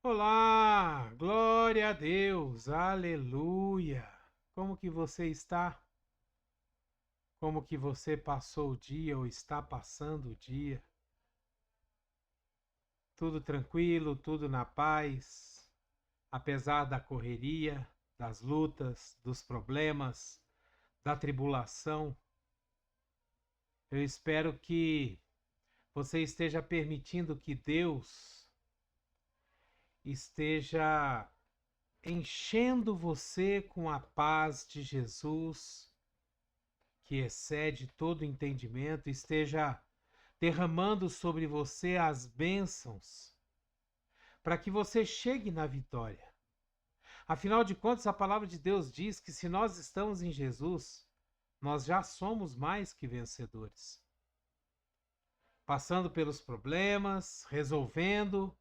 Olá, glória a Deus, aleluia. Como que você está? Como que você passou o dia ou está passando o dia? Tudo tranquilo, tudo na paz, apesar da correria, das lutas, dos problemas, da tribulação. Eu espero que você esteja permitindo que Deus esteja enchendo você com a paz de Jesus, que excede todo entendimento, esteja derramando sobre você as bênçãos, para que você chegue na vitória. Afinal de contas, a palavra de Deus diz que se nós estamos em Jesus, nós já somos mais que vencedores. Passando pelos problemas, resolvendo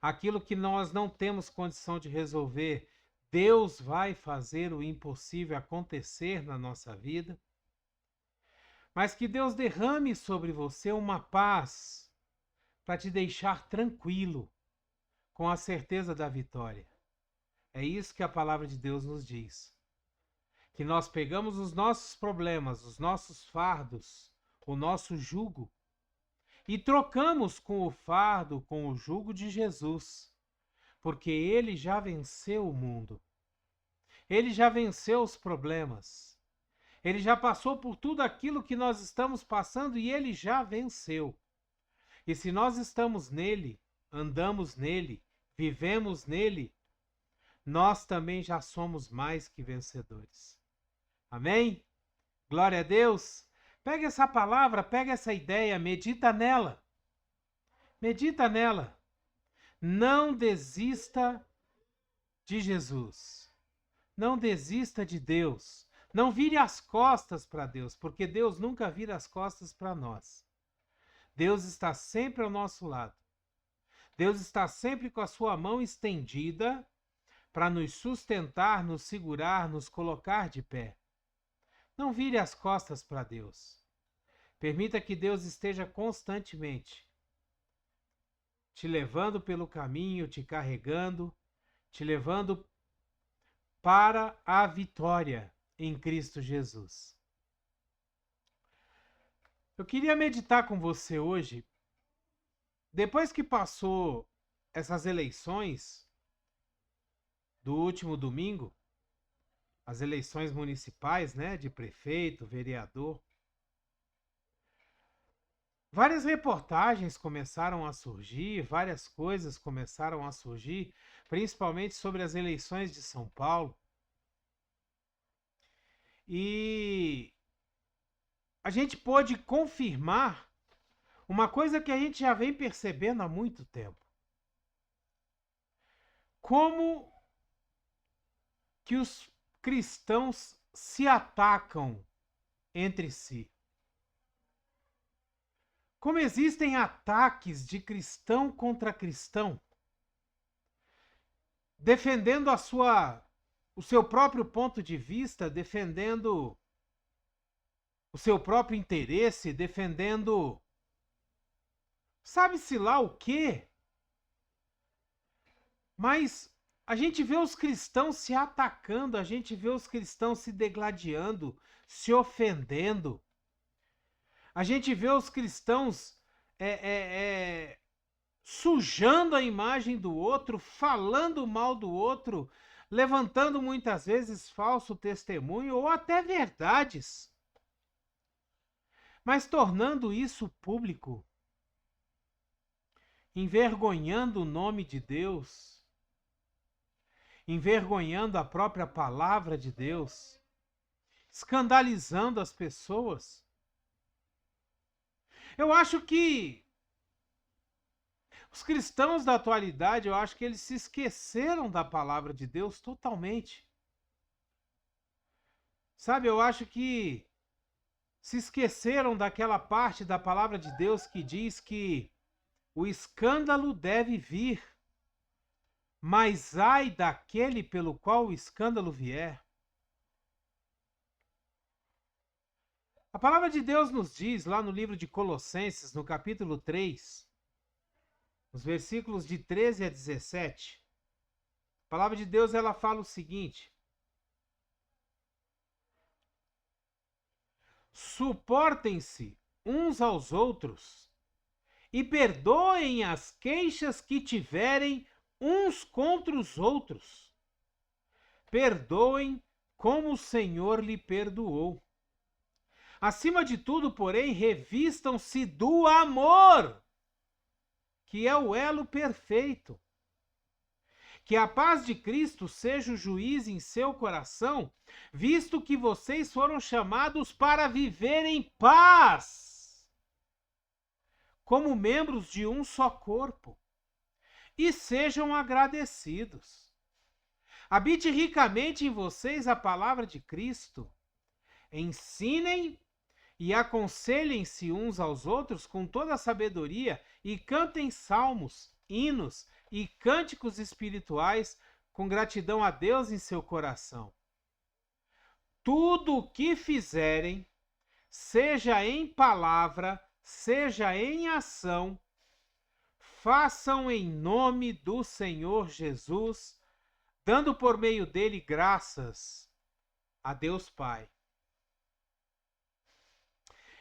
aquilo que nós não temos condição de resolver, Deus vai fazer o impossível acontecer na nossa vida. Mas que Deus derrame sobre você uma paz para te deixar tranquilo, com a certeza da vitória. É isso que a palavra de Deus nos diz. Que nós pegamos os nossos problemas, os nossos fardos, o nosso jugo, e trocamos com o fardo, com o jugo de Jesus, porque ele já venceu o mundo. Ele já venceu os problemas. Ele já passou por tudo aquilo que nós estamos passando e ele já venceu. E se nós estamos nele, andamos nele, vivemos nele, nós também já somos mais que vencedores. Amém? Glória a Deus. Pega essa palavra, pega essa ideia, medita nela. Medita nela. Não desista de Jesus. Não desista de Deus. Não vire as costas para Deus, porque Deus nunca vira as costas para nós. Deus está sempre ao nosso lado. Deus está sempre com a sua mão estendida para nos sustentar, nos segurar, nos colocar de pé. Não vire as costas para Deus. Permita que Deus esteja constantemente te levando pelo caminho, te carregando, te levando para a vitória em Cristo Jesus. Eu queria meditar com você hoje, depois que passou essas eleições do último domingo, as eleições municipais, né, de prefeito, vereador, várias reportagens começaram a surgir, várias coisas começaram a surgir, principalmente sobre as eleições de São Paulo. E a gente pôde confirmar uma coisa que a gente já vem percebendo há muito tempo. Como que os cristãos se atacam entre si. Como existem ataques de cristão contra cristão, defendendo o seu próprio ponto de vista, defendendo o seu próprio interesse, defendendo sabe-se lá o quê. Mas a gente vê os cristãos se atacando, a gente vê os cristãos se degladiando, se ofendendo. A gente vê os cristãos sujando a imagem do outro, falando mal do outro, levantando muitas vezes falso testemunho ou até verdades, mas tornando isso público, envergonhando o nome de Deus, envergonhando a própria palavra de Deus, escandalizando as pessoas. Eu acho que os cristãos da atualidade, eu acho que eles se esqueceram da palavra de Deus totalmente. Sabe, eu acho que se esqueceram daquela parte da palavra de Deus que diz que o escândalo deve vir, mas ai daquele pelo qual o escândalo vier. A palavra de Deus nos diz lá no livro de Colossenses, no capítulo 3, nos versículos de 13 a 17, A palavra de Deus, ela fala o seguinte: suportem-se uns aos outros e perdoem as queixas que tiverem uns contra os outros. Perdoem como o Senhor lhe perdoou. Acima de tudo, porém, revistam-se do amor, que é o elo perfeito. Que a paz de Cristo seja o juiz em seu coração, visto que vocês foram chamados para viver em paz, como membros de um só corpo, e sejam agradecidos. Habite ricamente em vocês a palavra de Cristo. Ensinem e aconselhem-se uns aos outros com toda a sabedoria e cantem salmos, hinos e cânticos espirituais com gratidão a Deus em seu coração. Tudo o que fizerem, seja em palavra, seja em ação, façam em nome do Senhor Jesus, dando por meio dele graças a Deus Pai.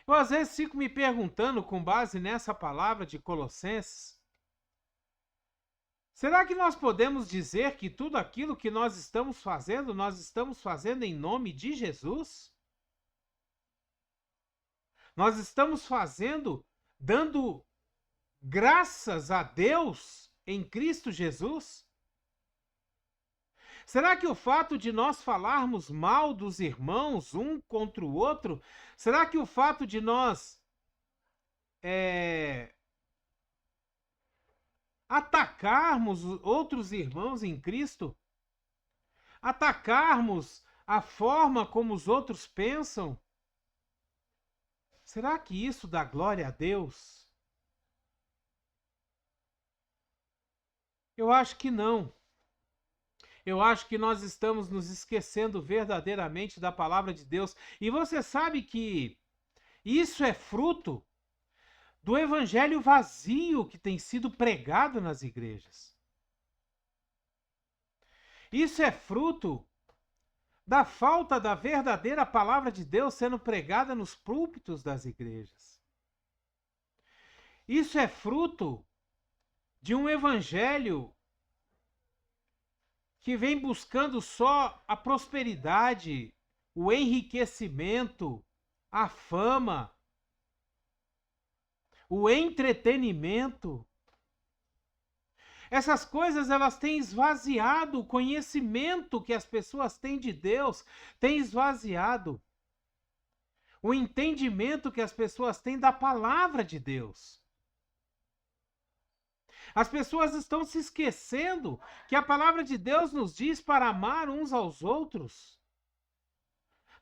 Eu às vezes fico me perguntando, com base nessa palavra de Colossenses, será que nós podemos dizer que tudo aquilo que nós estamos fazendo em nome de Jesus? Nós estamos fazendo dando graças a Deus em Cristo Jesus? Será que o fato de nós falarmos mal dos irmãos um contra o outro, será que o fato de nós atacarmos outros irmãos em Cristo, atacarmos a forma como os outros pensam, será que isso dá glória a Deus? Eu acho que não. Eu acho que nós estamos nos esquecendo verdadeiramente da palavra de Deus. E você sabe que isso é fruto do evangelho vazio que tem sido pregado nas igrejas. Isso é fruto da falta da verdadeira palavra de Deus sendo pregada nos púlpitos das igrejas. Isso é fruto de um evangelho que vem buscando só a prosperidade, o enriquecimento, a fama, o entretenimento. Essas coisas, elas têm esvaziado o conhecimento que as pessoas têm de Deus, têm esvaziado o entendimento que as pessoas têm da palavra de Deus. As pessoas estão se esquecendo que a palavra de Deus nos diz para amar uns aos outros,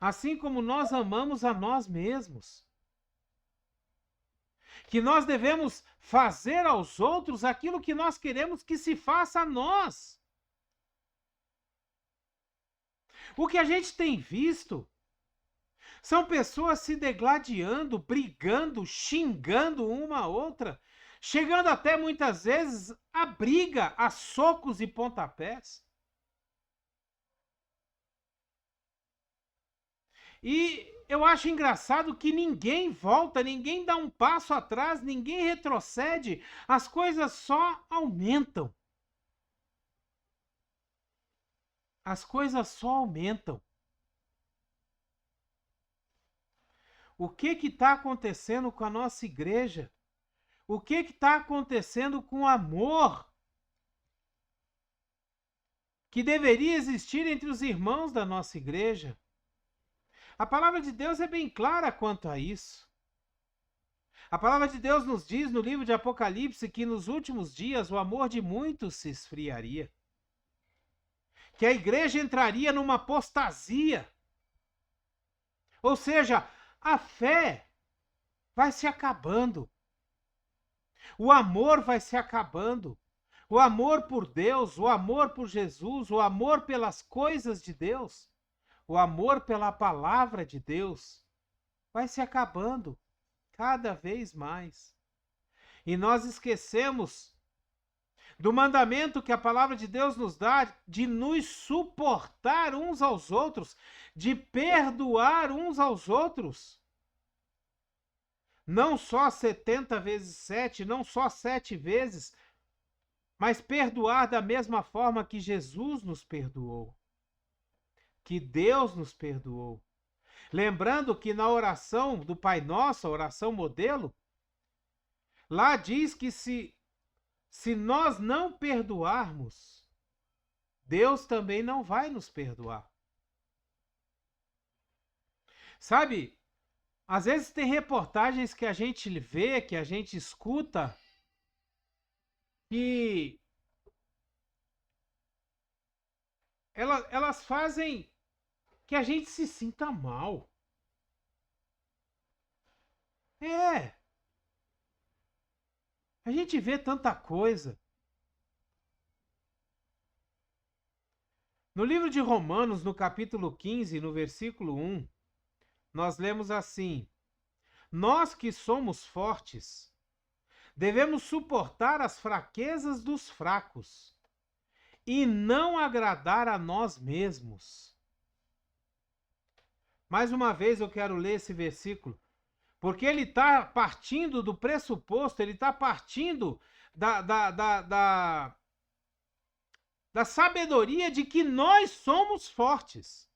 assim como nós amamos a nós mesmos. Que nós devemos fazer aos outros aquilo que nós queremos que se faça a nós. O que a gente tem visto são pessoas se degladiando, brigando, xingando uma a outra, chegando até muitas vezes a briga, a socos e pontapés. E eu acho engraçado que ninguém volta, ninguém dá um passo atrás, ninguém retrocede, as coisas só aumentam. As coisas só aumentam. O que está acontecendo com a nossa igreja? O que está acontecendo com o amor que deveria existir entre os irmãos da nossa igreja? A palavra de Deus é bem clara quanto a isso. A palavra de Deus nos diz no livro de Apocalipse que nos últimos dias o amor de muitos se esfriaria. Que a igreja entraria numa apostasia. Ou seja, a fé vai se acabando. O amor vai se acabando. O amor por Deus, o amor por Jesus, o amor pelas coisas de Deus, o amor pela palavra de Deus vai se acabando cada vez mais. E nós esquecemos do mandamento que a palavra de Deus nos dá de nos suportar uns aos outros, de perdoar uns aos outros. Não só 70 vezes 7, não só 7 vezes, mas perdoar da mesma forma que Jesus nos perdoou, que Deus nos perdoou. Lembrando que na oração do Pai Nosso, a oração modelo, lá diz que se nós não perdoarmos, Deus também não vai nos perdoar. Sabe, às vezes tem reportagens que a gente vê, que a gente escuta, que elas fazem que a gente se sinta mal. A gente vê tanta coisa. No livro de Romanos, no capítulo 15, no versículo 1, nós lemos assim: nós que somos fortes, devemos suportar as fraquezas dos fracos e não agradar a nós mesmos. Mais uma vez eu quero ler esse versículo, porque ele está partindo do pressuposto, ele está partindo da sabedoria de que nós somos fortes,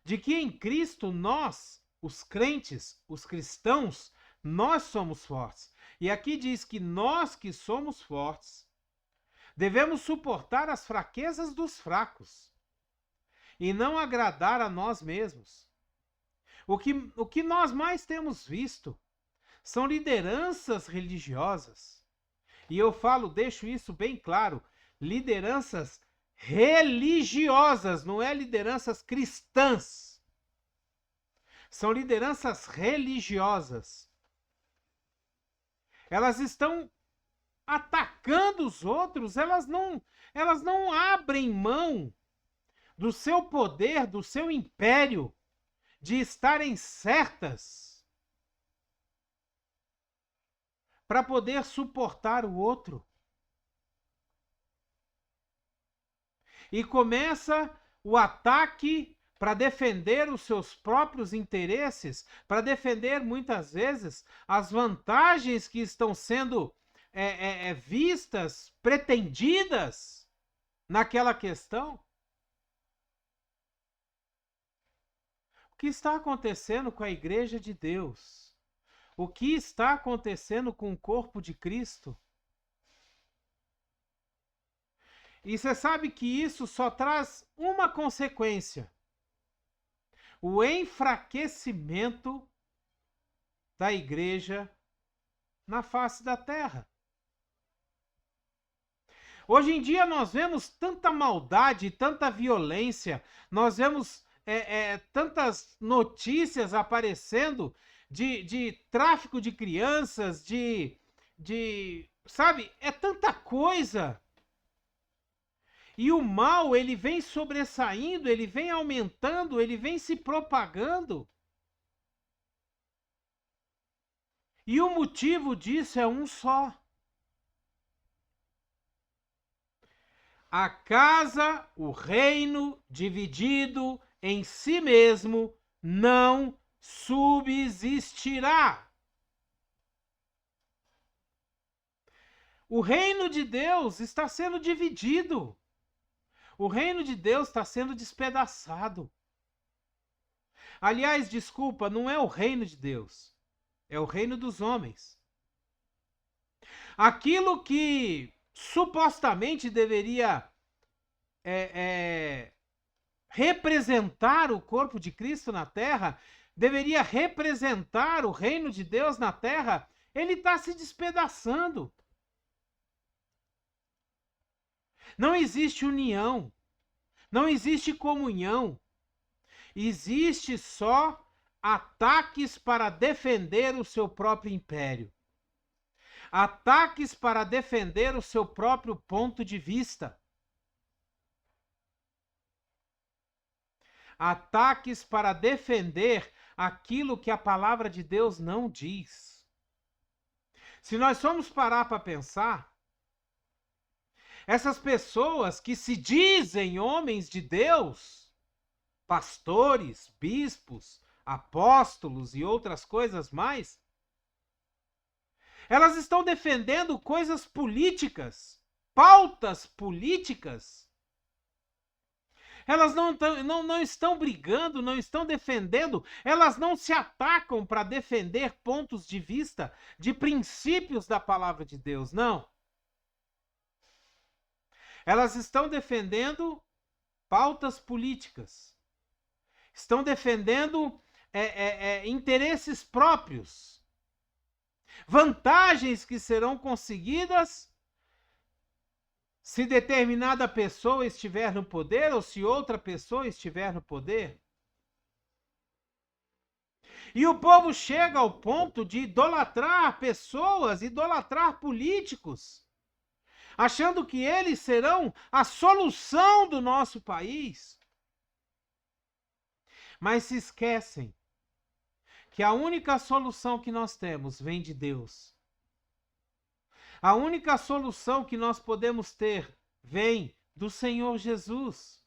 de que em Cristo nós, os crentes, os cristãos, nós somos fortes. E aqui diz que nós que somos fortes, devemos suportar as fraquezas dos fracos e não agradar a nós mesmos. O que nós mais temos visto são lideranças religiosas. E eu deixo isso bem claro, lideranças religiosas, não é lideranças cristãs. São lideranças religiosas. Elas estão atacando os outros, elas não abrem mão do seu poder, do seu império, de estarem certas para poder suportar o outro. E começa o ataque para defender os seus próprios interesses, para defender muitas vezes as vantagens que estão sendo vistas, pretendidas naquela questão. O que está acontecendo com a Igreja de Deus? O que está acontecendo com o corpo de Cristo? E você sabe que isso só traz uma consequência: o enfraquecimento da igreja na face da terra. Hoje em dia nós vemos tanta maldade, tanta violência, nós vemos tantas notícias aparecendo de tráfico de crianças, sabe, é tanta coisa. E o mal, ele vem sobressaindo, ele vem aumentando, ele vem se propagando. E o motivo disso é um só: a casa, o reino dividido em si mesmo não subsistirá. O reino de Deus está sendo dividido. O reino de Deus está sendo despedaçado. Aliás, desculpa, não é o reino de Deus, é o reino dos homens. Aquilo que supostamente deveria representar o corpo de Cristo na terra, deveria representar o reino de Deus na terra, ele está se despedaçando. Não existe união, não existe comunhão, existe só ataques para defender o seu próprio império, ataques para defender o seu próprio ponto de vista, ataques para defender aquilo que a palavra de Deus não diz. Se nós formos parar para pensar, Essas pessoas que se dizem homens de Deus, pastores, bispos, apóstolos e outras coisas mais, elas estão defendendo coisas políticas, pautas políticas. Elas não estão brigando, não estão defendendo, elas não se atacam para defender pontos de vista, de princípios da palavra de Deus, não. Elas estão defendendo pautas políticas, estão defendendo interesses próprios, vantagens que serão conseguidas se determinada pessoa estiver no poder ou se outra pessoa estiver no poder. E o povo chega ao ponto de idolatrar pessoas, idolatrar políticos, achando que eles serão a solução do nosso país. Mas se esquecem que a única solução que nós temos vem de Deus. A única solução que nós podemos ter vem do Senhor Jesus.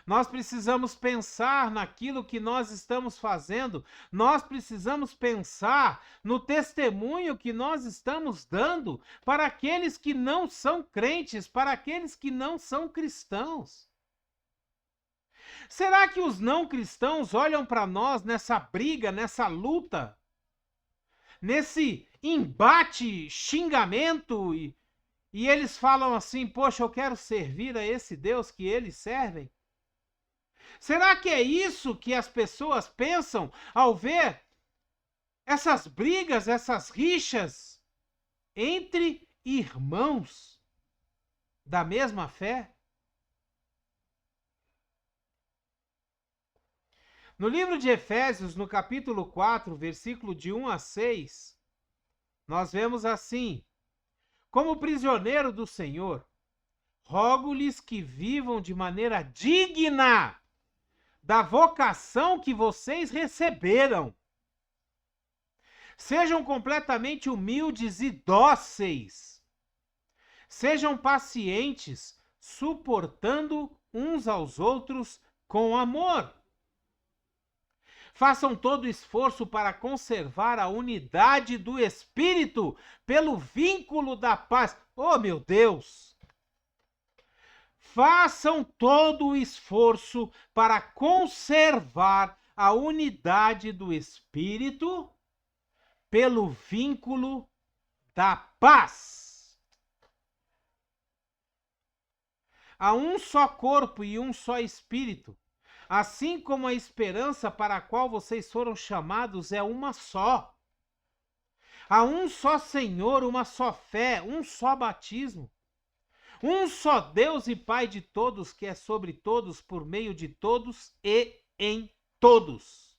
Nós precisamos pensar naquilo que nós estamos fazendo, nós precisamos pensar no testemunho que nós estamos dando para aqueles que não são crentes, para aqueles que não são cristãos. Será que os não cristãos olham para nós nessa briga, nessa luta, nesse embate, xingamento, e eles falam assim: poxa, eu quero servir a esse Deus que eles servem? Será que é isso que as pessoas pensam ao ver essas brigas, essas rixas entre irmãos da mesma fé? No livro de Efésios, no capítulo 4, versículo de 1 a 6, nós vemos assim: como prisioneiro do Senhor, rogo-lhes que vivam de maneira digna da vocação que vocês receberam. Sejam completamente humildes e dóceis. Sejam pacientes, suportando uns aos outros com amor. Façam todo esforço para conservar a unidade do Espírito pelo vínculo da paz. Oh, meu Deus! Façam todo o esforço para conservar a unidade do Espírito pelo vínculo da paz. Há um só corpo e um só Espírito, assim como a esperança para a qual vocês foram chamados é uma só. Há um só Senhor, uma só fé, um só batismo. Um só Deus e Pai de todos, que é sobre todos, por meio de todos e em todos.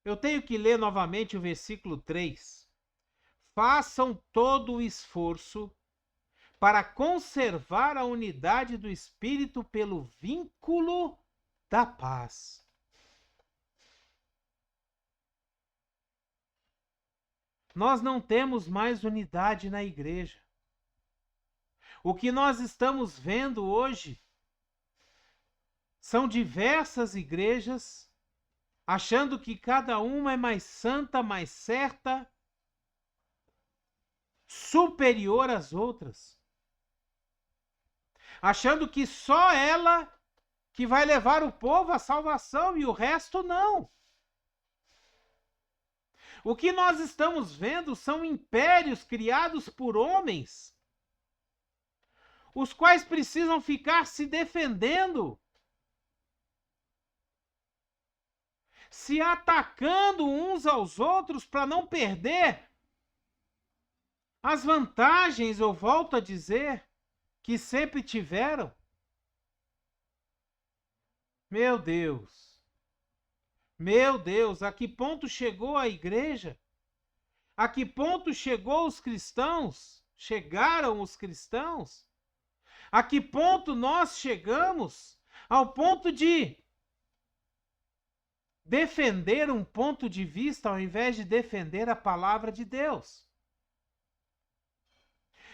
Eu tenho que ler novamente o versículo 3. Façam todo o esforço para conservar a unidade do Espírito pelo vínculo da paz. Nós não temos mais unidade na igreja. O que nós estamos vendo hoje são diversas igrejas achando que cada uma é mais santa, mais certa, superior às outras. Achando que só ela que vai levar o povo à salvação e o resto não. O que nós estamos vendo são impérios criados por homens, os quais precisam ficar se defendendo, se atacando uns aos outros para não perder as vantagens, eu volto a dizer, que sempre tiveram. Meu Deus, a que ponto chegou a igreja? A que ponto chegou os cristãos? Chegaram os cristãos? A que ponto nós chegamos? Ao ponto de defender um ponto de vista ao invés de defender a palavra de Deus.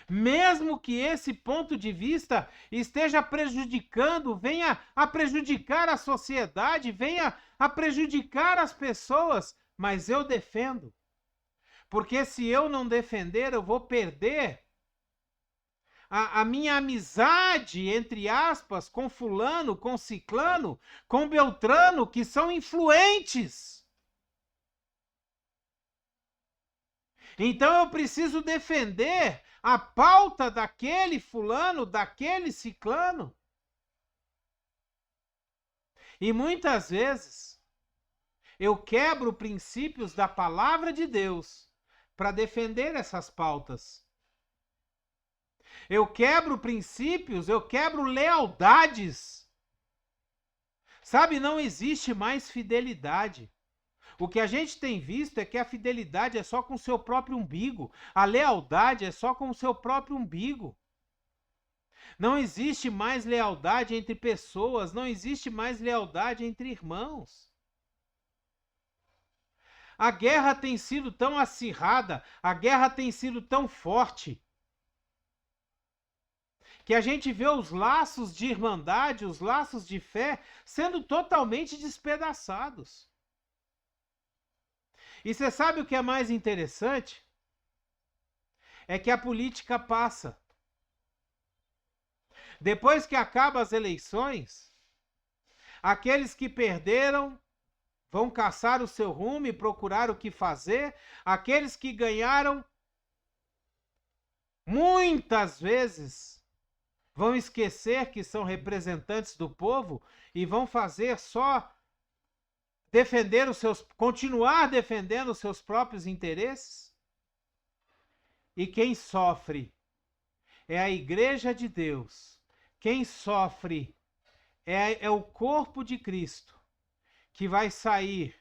Mesmo que esse ponto de vista esteja prejudicando, venha a prejudicar a sociedade, venha a prejudicar as pessoas, mas eu defendo. Porque se eu não defender, eu vou perder a minha amizade, entre aspas, com fulano, com ciclano, com beltrano, que são influentes. Então eu preciso defender a pauta daquele fulano, daquele ciclano. E muitas vezes eu quebro princípios da palavra de Deus para defender essas pautas. Eu quebro princípios, eu quebro lealdades. Sabe, não existe mais fidelidade. O que a gente tem visto é que a fidelidade é só com o seu próprio umbigo. A lealdade é só com o seu próprio umbigo. Não existe mais lealdade entre pessoas, não existe mais lealdade entre irmãos. A guerra tem sido tão acirrada, a guerra tem sido tão forte, que a gente vê os laços de irmandade, os laços de fé, sendo totalmente despedaçados. E você sabe o que é mais interessante? É que a política passa. Depois que acabam as eleições, aqueles que perderam vão caçar o seu rumo e procurar o que fazer. Aqueles que ganharam, muitas vezes, vão esquecer que são representantes do povo e vão fazer só continuar defendendo os seus próprios interesses. E quem sofre é a Igreja de Deus. Quem sofre é o corpo de Cristo, que vai sair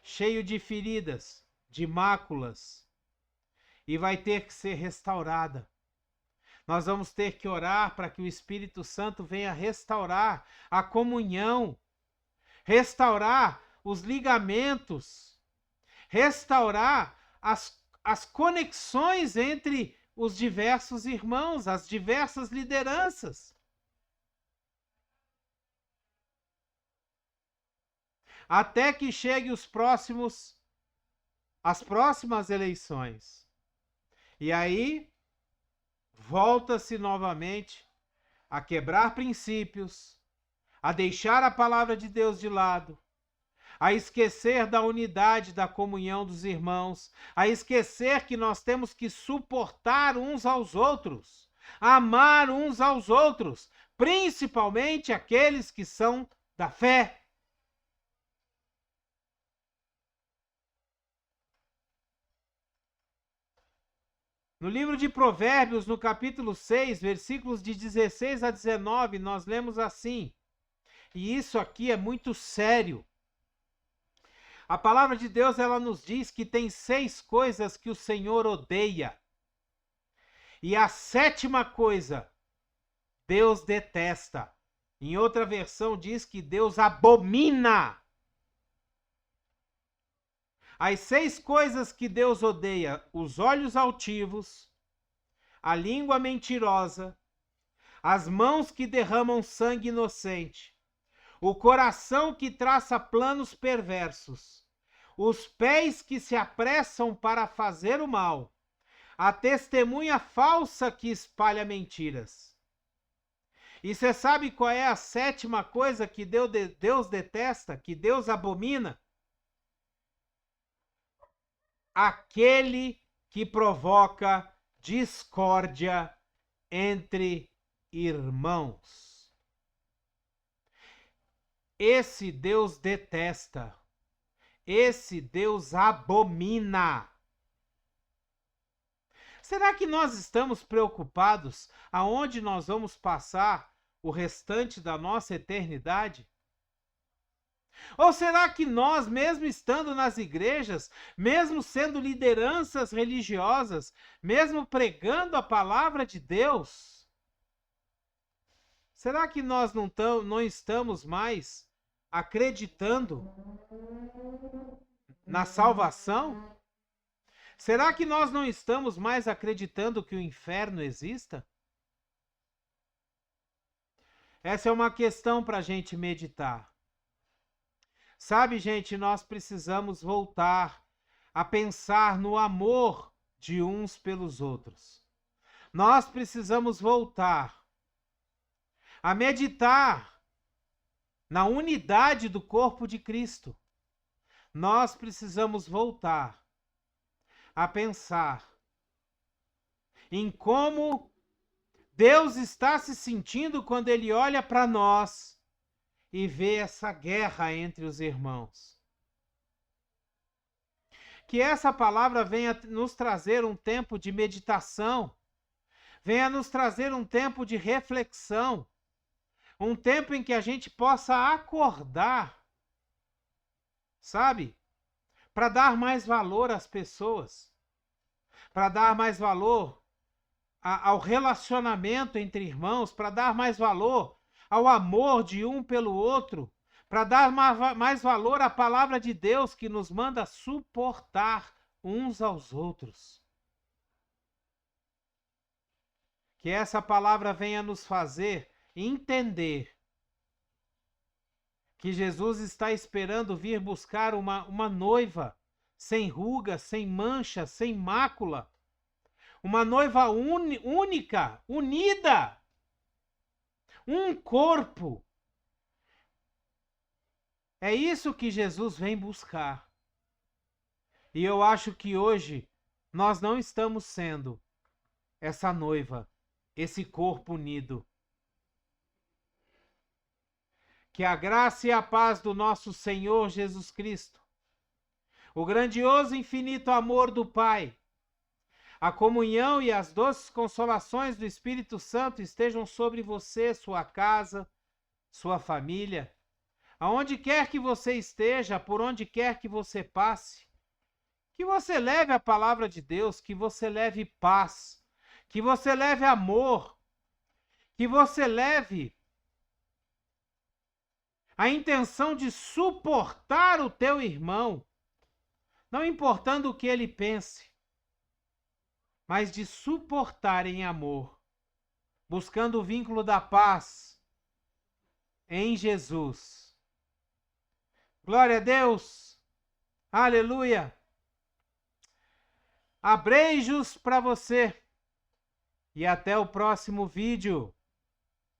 cheio de feridas, de máculas, e vai ter que ser restaurada. Nós vamos ter que orar para que o Espírito Santo venha restaurar a comunhão, restaurar os ligamentos, restaurar as conexões entre os diversos irmãos, as diversas lideranças. Até que chegue as próximas eleições. E aí, volta-se novamente a quebrar princípios, a deixar a palavra de Deus de lado, a esquecer da unidade, da comunhão dos irmãos, a esquecer que nós temos que suportar uns aos outros, amar uns aos outros, principalmente aqueles que são da fé. No livro de Provérbios, no capítulo 6, versículos de 16 a 19, nós lemos assim, e isso aqui é muito sério. A palavra de Deus, ela nos diz que tem 6 coisas que o Senhor odeia. E a 7ª coisa, Deus detesta. Em outra versão diz que Deus abomina. As 6 coisas que Deus odeia: os olhos altivos, a língua mentirosa, as mãos que derramam sangue inocente, o coração que traça planos perversos, os pés que se apressam para fazer o mal, a testemunha falsa que espalha mentiras. E você sabe qual é a 7ª coisa que Deus detesta, que Deus abomina? Aquele que provoca discórdia entre irmãos. Esse Deus detesta. Esse Deus abomina. Será que nós estamos preocupados aonde nós vamos passar o restante da nossa eternidade? Ou será que nós, mesmo estando nas igrejas, mesmo sendo lideranças religiosas, mesmo pregando a palavra de Deus, será que nós não estamos mais acreditando na salvação? Será que nós não estamos mais acreditando que o inferno exista? Essa é uma questão para a gente meditar. Sabe, gente, nós precisamos voltar a pensar no amor de uns pelos outros. Nós precisamos voltar a meditar na unidade do corpo de Cristo. Nós precisamos voltar a pensar em como Deus está se sentindo quando Ele olha para nós e vê essa guerra entre os irmãos. Que essa palavra venha nos trazer um tempo de meditação, venha nos trazer um tempo de reflexão, um tempo em que a gente possa acordar, sabe? Para dar mais valor às pessoas, para dar mais valor ao relacionamento entre irmãos, para dar mais valor ao amor de um pelo outro, para dar mais valor à palavra de Deus que nos manda suportar uns aos outros. Que essa palavra venha nos fazer entender que Jesus está esperando vir buscar uma noiva sem ruga, sem mancha, sem mácula, uma noiva única, unida, um corpo. É isso que Jesus vem buscar. E eu acho que hoje nós não estamos sendo essa noiva, esse corpo unido. Que a graça e a paz do nosso Senhor Jesus Cristo, o grandioso e infinito amor do Pai, a comunhão e as doces consolações do Espírito Santo estejam sobre você, sua casa, sua família, aonde quer que você esteja, por onde quer que você passe. Que você leve a palavra de Deus, que você leve paz, que você leve amor, que você leve a intenção de suportar o teu irmão, não importando o que ele pense, mas de suportar em amor, buscando o vínculo da paz em Jesus. Glória a Deus! Aleluia! Abreijos para você e até o próximo vídeo.